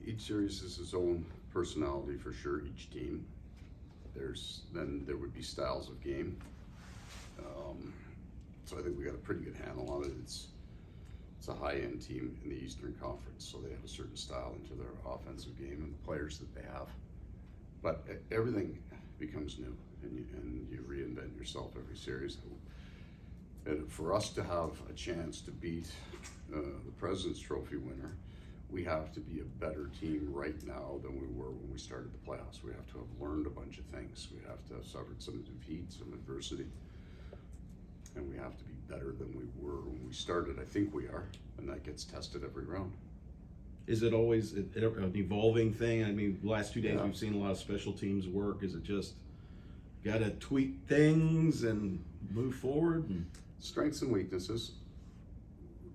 Each series has its own personality for sure, each team. Then there would be styles of game. So I think we got a pretty good handle on it. It's a high-end team in the Eastern Conference, so they have a certain style into their offensive game and the players that they have. But everything becomes new, and you reinvent yourself every series. And for us to have a chance to beat the President's Trophy winner, we have to be a better team right now than we were when we started the playoffs. We have to have learned a bunch of things. We have to have suffered some defeat, some adversity, and we have to be better than we were when we started. I think we are, and that gets tested every round. Is it always an evolving thing? I mean, the last 2 days we've seen a lot of special teams work. Is it just got to tweak things and move forward? Strengths and weaknesses.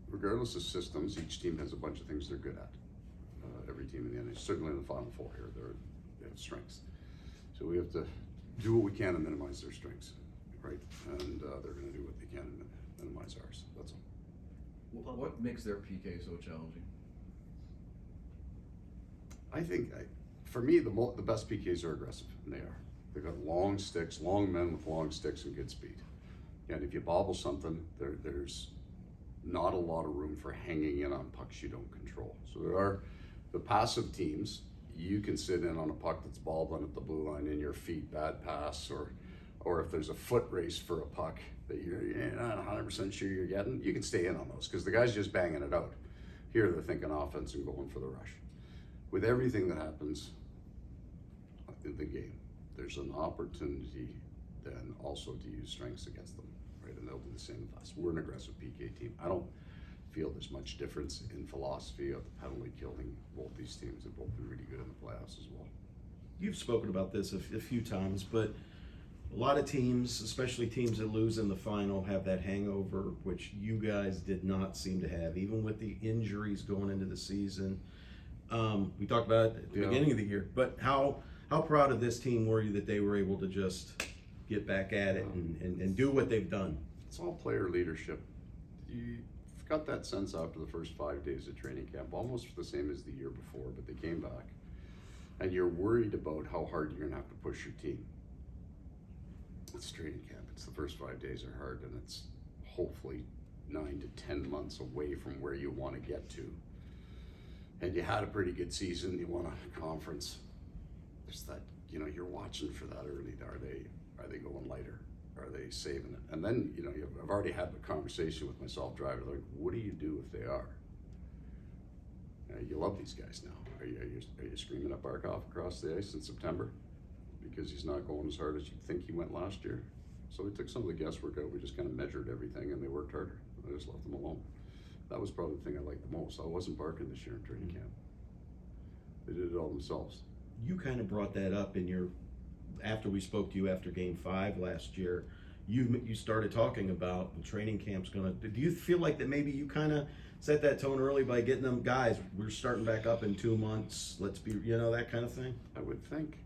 Regardless of systems, each team has a bunch of things they're good at. Every team in the NHL, certainly in the Final Four here, they have strengths. So we have to do what we can to minimize their strengths, right? And they're going to do what they can to minimize ours. That's all. What makes their PK so challenging? I think, for me, the best PKs are aggressive, and they are. They've got long sticks, long men with long sticks and good speed. And if you bobble something, there's not a lot of room for hanging in on pucks you don't control. So there are the passive teams. You can sit in on a puck that's bobbling at the blue line in your feet, bad pass, or if there's a foot race for a puck that you're not 100% sure you're getting, you can stay in on those because the guy's just banging it out. Here they're thinking offense and going for the rush. With everything that happens in the game, there's an opportunity then also to use strengths against them, right? And they'll do the same with us. We're an aggressive PK team. I don't feel there's much difference in philosophy of the penalty killing. Both these teams have both been really good in the playoffs as well. You've spoken about this a few times, but a lot of teams, especially teams that lose in the final, have that hangover, which you guys did not seem to have, even with the injuries going into the season. We talked about it at the beginning of the year, but how proud of this team were you that they were able to just get back at it and do what they've done? It's all player leadership. You got that sense after the first 5 days of training camp, almost the same as the year before, but they came back. And you're worried about how hard you're gonna have to push your team. It's training camp. It's the first 5 days are hard, and it's hopefully 9 to 10 months away from where you want to get to. And you had a pretty good season. You won a conference. There's that, you're watching for that early. Are they going lighter? Are they saving it? And then, I've already had the conversation with myself driver. Like, what do you do if they are? You love these guys now. Are you screaming at Barkov across the ice in September because he's not going as hard as you think he went last year? So we took some of the guesswork out. We just kind of measured everything, and they worked harder. I just left them alone. That was probably the thing I liked the most. I wasn't barking this year in training camp. They did it all themselves. You kind of brought that up after we spoke to you after Game 5 last year. You started talking about the training camp's gonna. Do you feel like that maybe you kind of set that tone early by getting them, guys, we're starting back up in 2 months, let's be, that kind of thing? I would think.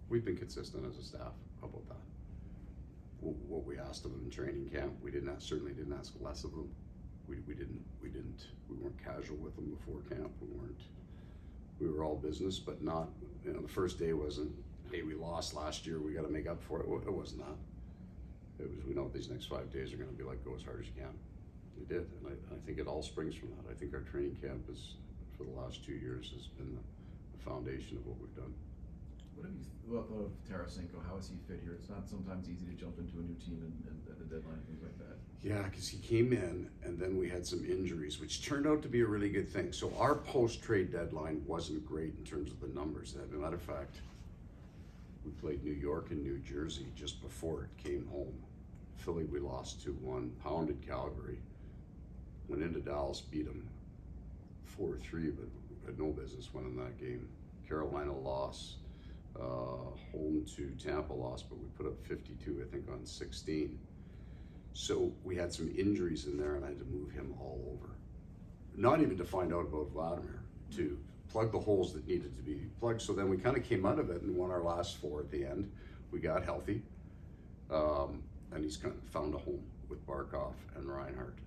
We've been consistent as a staff. How about that? What we asked of them in training camp, we certainly didn't ask less of them. We weren't casual with them before camp. We were all business, but not, the first day wasn't, hey, we lost last year, we got to make up for it. It wasn't that. It was, we know these next 5 days are going to be like, go as hard as you can. We did, and I think it all springs from that. I think our training camp for the last 2 years, has been the foundation of what we've done. What have you thought of Tarasenko? How is he fit here? It's not sometimes easy to jump into a new team and at the deadline and things like that. Yeah, because he came in and then we had some injuries, which turned out to be a really good thing. So our post-trade deadline wasn't great in terms of the numbers. As a matter of fact, we played New York and New Jersey just before it came home. Philly we lost 2-1, pounded Calgary, went into Dallas, beat them 4-3, but had no business winning that game. Carolina lost. Home to Tampa lost, but we put up 52, I think, on 16. So we had some injuries in there, and I had to move him all over. Not even to find out about Vladimir, to plug the holes that needed to be plugged. So then we kind of came out of it and won our last 4 at the end. We got healthy, and he's kind of found a home with Barkov and Reinhart.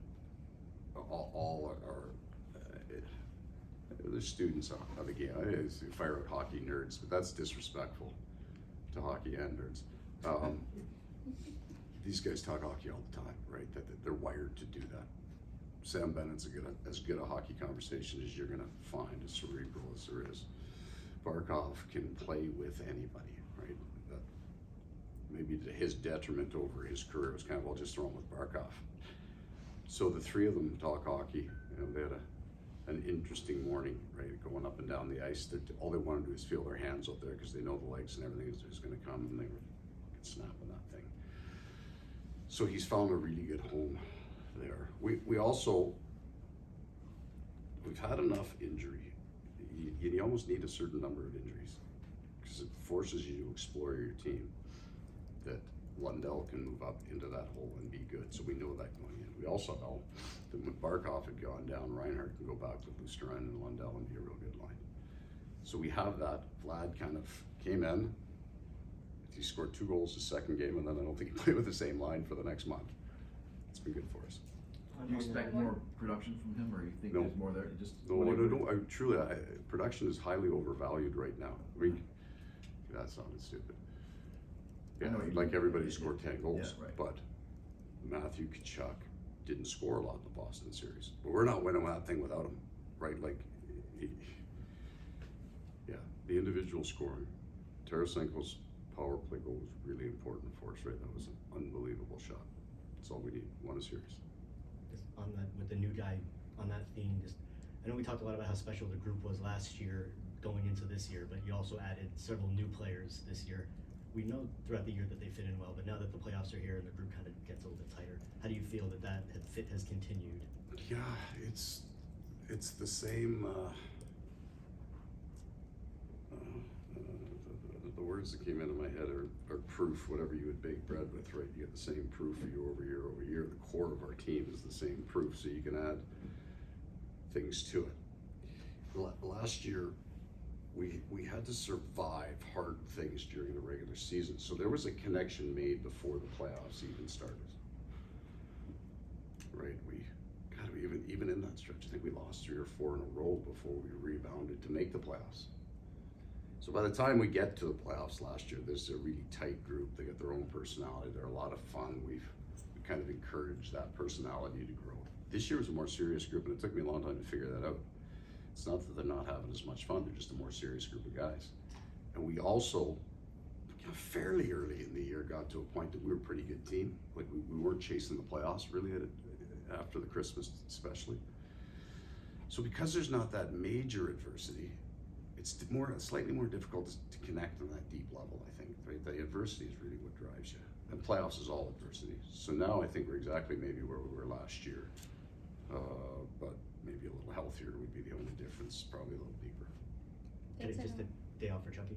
all are they're students of the game. It's fire out hockey nerds, but that's disrespectful to hockey and nerds. These guys talk hockey all the time, right? That they're wired to do that. Sam Bennett's as good a hockey conversation as you're gonna find, as cerebral as there is. Barkov can play with anybody, right? That maybe to his detriment over his career was kind of, well, just throw him with Barkov. So the three of them talk hockey. They had an interesting morning, right? Going up and down the ice. All they want to do is feel their hands out there because they know the legs and everything is going to come, and they were snapping that thing. So he's found a really good home there. We've had enough injury. You almost need a certain number of injuries because it forces you to explore your team. That Lundell can move up into that hole and be good. So we know that going in. We also know that when Barkov had gone down, Reinhardt can go back with Lusterin and Lundell and be a real good line. So we have that. Vlad kind of came in. He scored 2 goals his second game, and then I don't think he played with the same line for the next month. It's been good for us. Do you expect more production from him, or you think there's more there? No. Truly, production is highly overvalued right now. I mean, that sounded stupid. Yeah, like everybody scored 10 goals, yeah, right. But Matthew Tkachuk didn't score a lot in the Boston series. But we're not winning that thing without him, right? Like, the individual scoring. Tarasenko's power play goal was really important for us, right? That was an unbelievable shot. That's all we need. Won a series. Just on that, with the new guy, on that theme, I know we talked a lot about how special the group was last year going into this year, but you also added several new players this year. We know throughout the year that they fit in well, but now that the playoffs are here and the group kind of gets a little bit tighter, how do you feel that fit has continued? Yeah, it's the same. The words that came into my head are proof. Whatever you would bake bread with, right? You get the same proof year over year over year. The core of our team is the same proof, so you can add things to it. Last year, we had to survive hard things during the regular season, so there was a connection made before the playoffs even started. Right? Even in that stretch, I think we lost 3 or 4 in a row before we rebounded to make the playoffs. So by the time we get to the playoffs last year, this is a really tight group. They got their own personality. They're a lot of fun. We kind of encouraged that personality to grow. This year was a more serious group, and it took me a long time to figure that out. It's not that they're not having as much fun, they're just a more serious group of guys. And we also, fairly early in the year, got to a point that we were a pretty good team. Like we weren't chasing the playoffs really after the Christmas especially. So because there's not that major adversity, it's slightly more difficult to connect on that deep level, I think. Right? The adversity is really what drives you. And playoffs is all adversity. So now I think we're exactly maybe where we were last year. But maybe a little healthier would be the only difference, probably a little deeper. Just a day off for Chucky?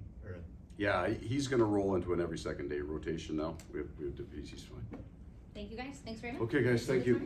Yeah, he's going to roll into an every second day rotation now. He's fine. Thank you guys. Thanks very much. Okay, guys, thank you.